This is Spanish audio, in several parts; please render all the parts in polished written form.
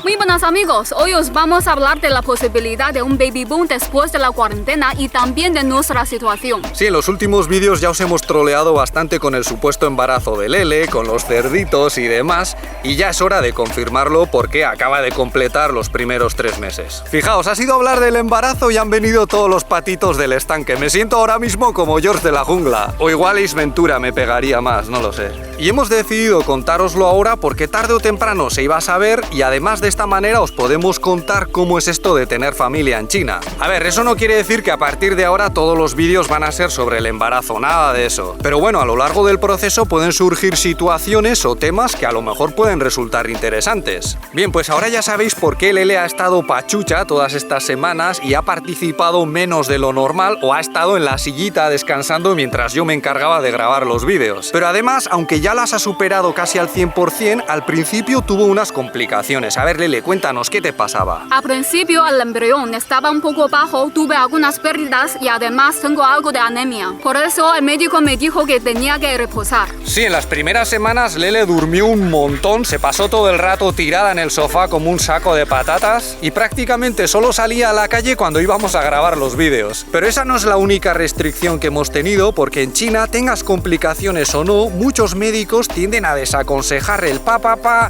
Muy buenas amigos, hoy os vamos a hablar de la posibilidad de un baby boom después de la cuarentena y también de nuestra situación. Sí, en los últimos vídeos ya os hemos troleado bastante con el supuesto embarazo de Lele, con los cerditos y demás, y ya es hora de confirmarlo porque acaba de completar los primeros 3 meses. Fijaos, ha sido hablar del embarazo y han venido todos los patitos del estanque. Me siento ahora mismo como George de la jungla, o igual Ace Ventura me pegaría más, no lo sé. Y hemos decidido contároslo ahora porque tarde o temprano se iba a saber y además de esta manera os podemos contar cómo es esto de tener familia en China. A ver, eso no quiere decir que a partir de ahora todos los vídeos van a ser sobre el embarazo, nada de eso. Pero bueno, a lo largo del proceso pueden surgir situaciones o temas que a lo mejor pueden resultar interesantes. Bien, pues ahora ya sabéis por qué Lele ha estado pachucha todas estas semanas y ha participado menos de lo normal o ha estado en la sillita descansando mientras yo me encargaba de grabar los vídeos. Pero además, aunque ya las ha superado casi al 100%, al principio tuvo unas complicaciones. A ver, Lele, cuéntanos, ¿qué te pasaba? Al principio el embrión estaba un poco bajo, tuve algunas pérdidas y además tengo algo de anemia. Por eso el médico me dijo que tenía que reposar. Sí, en las primeras semanas Lele durmió un montón, se pasó todo el rato tirada en el sofá como un saco de patatas y prácticamente solo salía a la calle cuando íbamos a grabar los vídeos. Pero esa no es la única restricción que hemos tenido, porque en China, tengas complicaciones o no, muchos médicos tienden a desaconsejar el pa,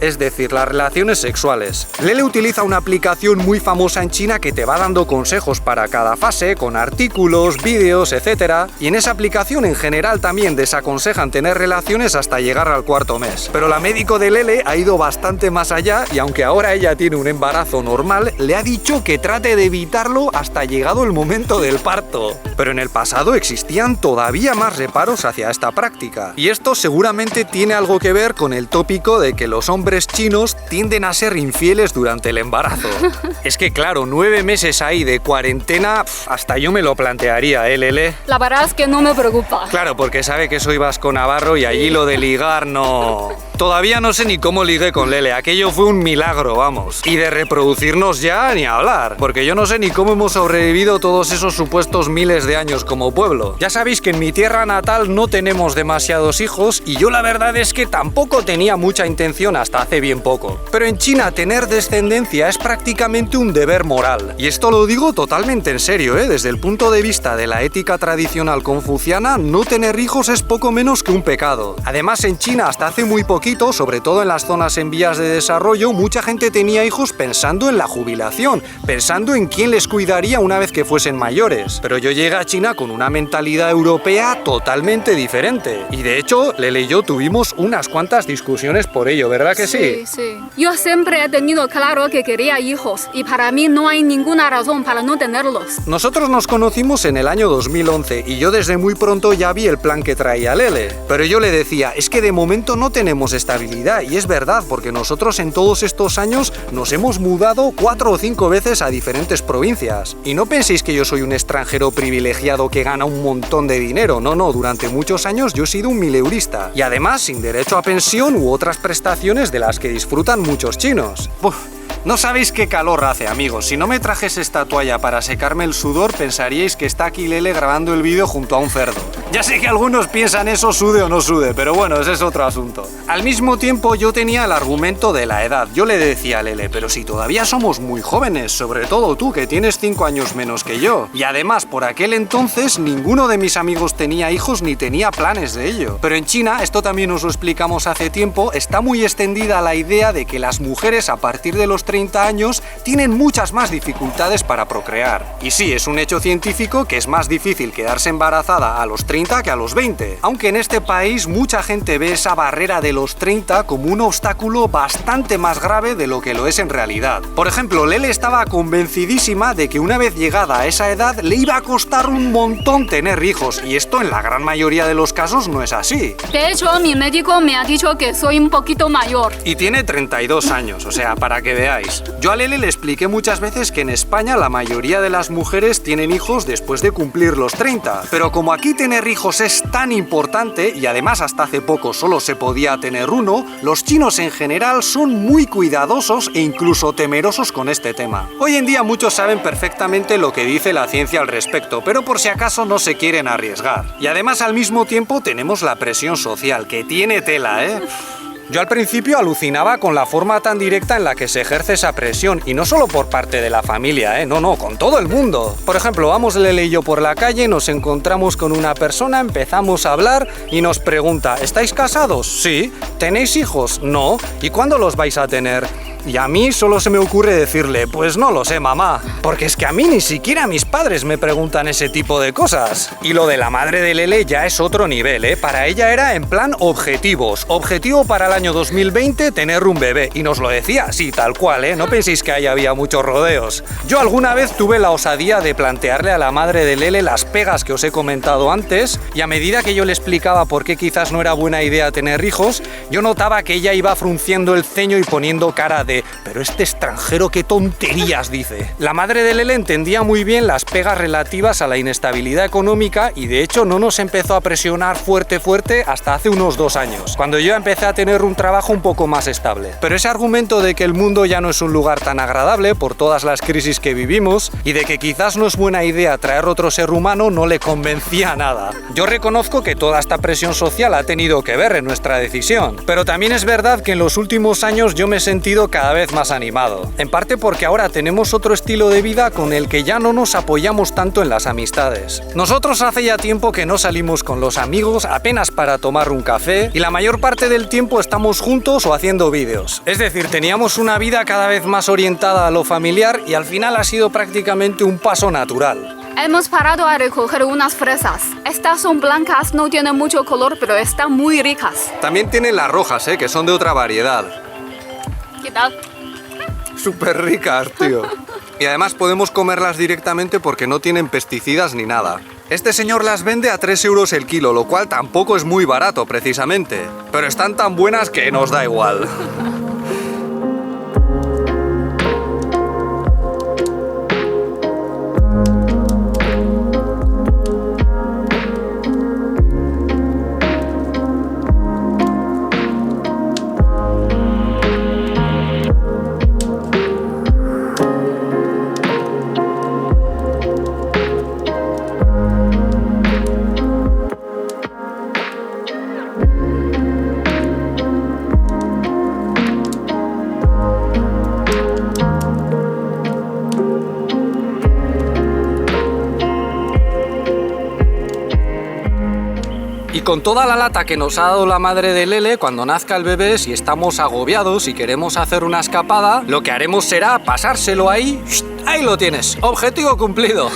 es decir, las relaciones sexuales. Lele utiliza una aplicación muy famosa en China que te va dando consejos para cada fase, con artículos, vídeos, etc. Y en esa aplicación en general también desaconsejan tener relaciones hasta llegar al 4.º mes. Pero la médico de Lele ha ido bastante más allá y aunque ahora ella tiene un embarazo normal, le ha dicho que trate de evitarlo hasta llegado el momento del parto. Pero en el pasado existían todavía más reparos hacia esta práctica. Y esto seguramente tiene algo que ver con el tópico de que los hombres chinos tienden a ser infieles durante el embarazo. Es que claro, 9 meses ahí de cuarentena, hasta yo me lo plantearía, ¿eh, Lele? La verdad es que no me preocupa. Claro, porque sabe que soy vasco-navarro y allí lo de ligar no... Todavía no sé ni cómo ligué con Lele, aquello fue un milagro, vamos. Y de reproducirnos ya ni hablar, porque yo no sé ni cómo hemos sobrevivido todos esos supuestos miles de años como pueblo. Ya sabéis que en mi tierra natal no tenemos demasiados hijos y yo la verdad es que tampoco tenía mucha intención hasta hace bien poco. Pero en China tener descendencia es prácticamente un deber moral. Y esto lo digo totalmente en serio, ¿eh? Desde el punto de vista de la ética tradicional confuciana, no tener hijos es poco menos que un pecado. Además, en China hasta hace muy poquito, sobre todo en las zonas en vías de desarrollo, mucha gente tenía hijos pensando en la jubilación, pensando en quién les cuidaría una vez que fuesen mayores. Pero yo llegué a China con una mentalidad europea totalmente diferente. Y de hecho, Lele y yo tuvimos unas cuantas discusiones por ello, ¿verdad que sí? Sí. Yo siempre he tenido claro que quería hijos y para mí no hay ninguna razón para no tenerlos. Nosotros nos conocimos en el año 2011 y yo desde muy pronto ya vi el plan que traía Lele. Pero yo le decía, es que de momento no tenemos estabilidad, y es verdad, porque nosotros en todos estos años nos hemos mudado 4 o 5 veces a diferentes provincias. Y no penséis que yo soy un extranjero privilegiado que gana un montón de dinero, no, durante muchos años yo he sido un mileurista. Y además sin derecho a pensión u otras prestaciones de las que disfrutan muchos chinos. No sabéis qué calor hace, amigos. Si no me trajese esta toalla para secarme el sudor, pensaríais que está aquí Lele grabando el vídeo junto a un cerdo. Ya sé que algunos piensan eso, sude o no sude, pero bueno, ese es otro asunto. Al mismo tiempo, yo tenía el argumento de la edad. Yo le decía a Lele, pero si todavía somos muy jóvenes, sobre todo tú, que tienes 5 años menos que yo. Y además, por aquel entonces, ninguno de mis amigos tenía hijos ni tenía planes de ello. Pero en China, esto también os lo explicamos hace tiempo, está muy extendida la idea de que las mujeres a partir de los 30 años tienen muchas más dificultades para procrear. Y sí, es un hecho científico que es más difícil quedarse embarazada a los 30 que a los 20. Aunque en este país mucha gente ve esa barrera de los 30 como un obstáculo bastante más grave de lo que lo es en realidad. Por ejemplo, Lele estaba convencidísima de que una vez llegada a esa edad le iba a costar un montón tener hijos, y esto en la gran mayoría de los casos no es así. De hecho, mi médico me ha dicho que soy un poquito mayor. Y tiene 32 años, o sea, para que veáis. Yo a Lele le expliqué muchas veces que en España la mayoría de las mujeres tienen hijos después de cumplir los 30, pero como aquí tener hijos es tan importante y además hasta hace poco solo se podía tener uno, los chinos en general son muy cuidadosos e incluso temerosos con este tema. Hoy en día muchos saben perfectamente lo que dice la ciencia al respecto, pero por si acaso no se quieren arriesgar. Y además al mismo tiempo tenemos la presión social, que tiene tela, ¿eh? Yo al principio alucinaba con la forma tan directa en la que se ejerce esa presión, y no solo por parte de la familia, no, con todo el mundo. Por ejemplo, vamos Lele y yo por la calle, nos encontramos con una persona, empezamos a hablar y nos pregunta, ¿estáis casados? Sí. ¿Tenéis hijos? No. ¿Y cuándo los vais a tener? Y a mí solo se me ocurre decirle, pues no lo sé, mamá. Porque es que a mí ni siquiera mis padres me preguntan ese tipo de cosas. Y lo de la madre de Lele ya es otro nivel, ¿eh? Para ella era en plan objetivos. Objetivo para el año 2020, tener un bebé. Y nos lo decía así, tal cual, ¿eh? No penséis que ahí había muchos rodeos. Yo alguna vez tuve la osadía de plantearle a la madre de Lele las pegas que os he comentado antes, y a medida que yo le explicaba por qué quizás no era buena idea tener hijos, yo notaba que ella iba frunciendo el ceño y poniendo cara de pero este extranjero qué tonterías dice. La madre de Lele entendía muy bien las pegas relativas a la inestabilidad económica y de hecho no nos empezó a presionar fuerte hasta hace unos 2 años, cuando yo empecé a tener un trabajo un poco más estable. Pero ese argumento de que el mundo ya no es un lugar tan agradable por todas las crisis que vivimos y de que quizás no es buena idea traer otro ser humano no le convencía nada. Yo reconozco que toda esta presión social ha tenido que ver en nuestra decisión, pero también es verdad que en los últimos años yo me he sentido cada vez más animado, en parte porque ahora tenemos otro estilo de vida con el que ya no nos apoyamos tanto en las amistades. Nosotros hace ya tiempo que no salimos con los amigos apenas para tomar un café y la mayor parte del tiempo estamos juntos o haciendo vídeos. Es decir, teníamos una vida cada vez más orientada a lo familiar y al final ha sido prácticamente un paso natural. Hemos parado a recoger unas fresas. Estas son blancas, no tienen mucho color, pero están muy ricas. También tienen las rojas, que son de otra variedad. ¿Qué tal? Súper ricas, tío. Y además podemos comerlas directamente porque no tienen pesticidas ni nada. Este señor las vende a 3 euros el kilo, lo cual tampoco es muy barato precisamente. Pero están tan buenas que nos da igual. Y con toda la lata que nos ha dado la madre de Lele, cuando nazca el bebé, si estamos agobiados y queremos hacer una escapada, lo que haremos será pasárselo ahí. ¡Ahí lo tienes! ¡Objetivo cumplido!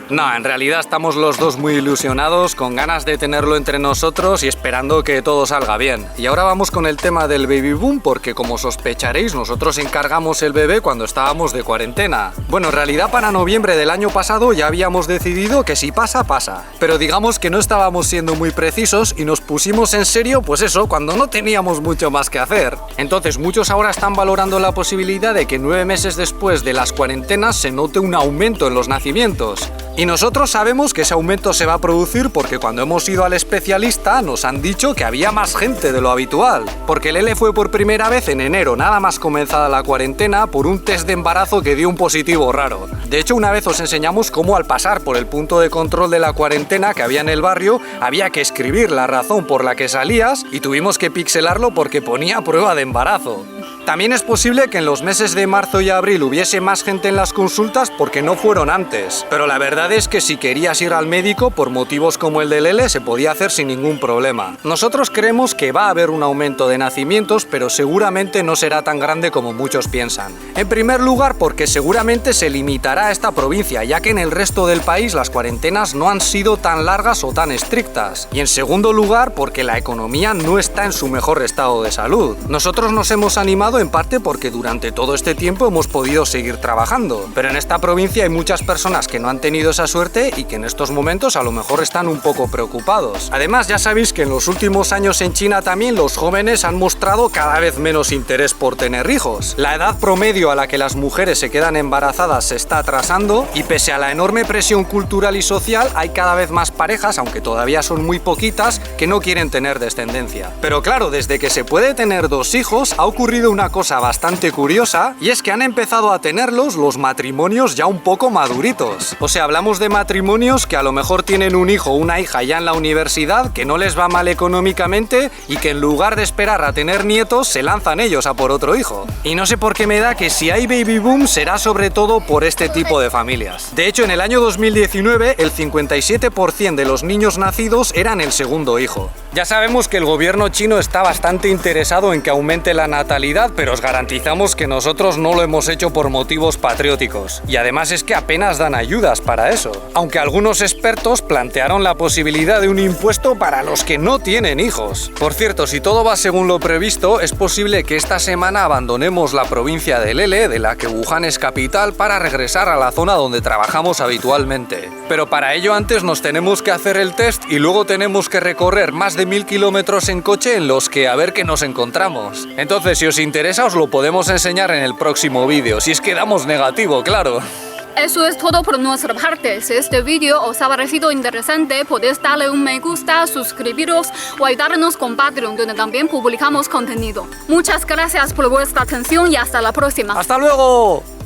No, en realidad estamos los dos muy ilusionados, con ganas de tenerlo entre nosotros y esperando que todo salga bien. Y ahora vamos con el tema del baby boom, porque como sospecharéis, nosotros encargamos el bebé cuando estábamos de cuarentena. Bueno, en realidad para noviembre del año pasado ya habíamos decidido que si pasa, pasa. Pero digamos que no estábamos siendo muy precisos y nos pusimos en serio, pues eso, cuando no teníamos mucho más que hacer. Entonces muchos ahora están valorando la posibilidad de que 9 meses después de las cuarentenas se note un aumento en los nacimientos. Y nosotros sabemos que ese aumento se va a producir porque cuando hemos ido al especialista nos han dicho que había más gente de lo habitual. Porque Lele fue por primera vez en enero, nada más comenzada la cuarentena, por un test de embarazo que dio un positivo raro. De hecho, una vez os enseñamos cómo al pasar por el punto de control de la cuarentena que había en el barrio, había que escribir la razón por la que salías y tuvimos que pixelarlo porque ponía prueba de embarazo. También es posible que en los meses de marzo y abril hubiese más gente en las consultas porque no fueron antes. Pero la verdad es que si querías ir al médico por motivos como el de Lele se podía hacer sin ningún problema. Nosotros creemos que va a haber un aumento de nacimientos, pero seguramente no será tan grande como muchos piensan. En primer lugar porque seguramente se limitará a esta provincia, ya que en el resto del país las cuarentenas no han sido tan largas o tan estrictas. Y en segundo lugar porque la economía no está en su mejor estado de salud. Nosotros nos hemos animado en parte porque durante todo este tiempo hemos podido seguir trabajando, pero en esta provincia hay muchas personas que no han tenido esa suerte y que en estos momentos a lo mejor están un poco preocupados. Además, ya sabéis que en los últimos años en China también los jóvenes han mostrado cada vez menos interés por tener hijos. La edad promedio a la que las mujeres se quedan embarazadas se está atrasando y pese a la enorme presión cultural y social hay cada vez más parejas, aunque todavía son muy poquitas, que no quieren tener descendencia. Pero claro, desde que se puede tener 2 hijos ha ocurrido una una cosa bastante curiosa, y es que han empezado a tenerlos los matrimonios ya un poco maduritos. O sea, hablamos de matrimonios que a lo mejor tienen un hijo o una hija ya en la universidad, que no les va mal económicamente y que en lugar de esperar a tener nietos, se lanzan ellos a por otro hijo. Y no sé por qué me da que si hay baby boom será sobre todo por este tipo de familias. De hecho, en el año 2019, el 57% de los niños nacidos eran el segundo hijo. Ya sabemos que el gobierno chino está bastante interesado en que aumente la natalidad, pero os garantizamos que nosotros no lo hemos hecho por motivos patrióticos. Y además es que apenas dan ayudas para eso. Aunque algunos expertos plantearon la posibilidad de un impuesto para los que no tienen hijos. Por cierto, si todo va según lo previsto, es posible que esta semana abandonemos la provincia de Lele, de la que Wuhan es capital, para regresar a la zona donde trabajamos habitualmente. Pero para ello antes nos tenemos que hacer el test y luego tenemos que recorrer más de 1000 kilómetros en coche en los que a ver qué nos encontramos. Entonces, si os interesa, os lo podemos enseñar en el próximo vídeo, si es que damos negativo, claro. Eso es todo por nuestra parte. Si este vídeo os ha parecido interesante, podéis darle un me gusta, suscribiros o ayudarnos con Patreon, donde también publicamos contenido. Muchas gracias por vuestra atención y hasta la próxima. ¡Hasta luego!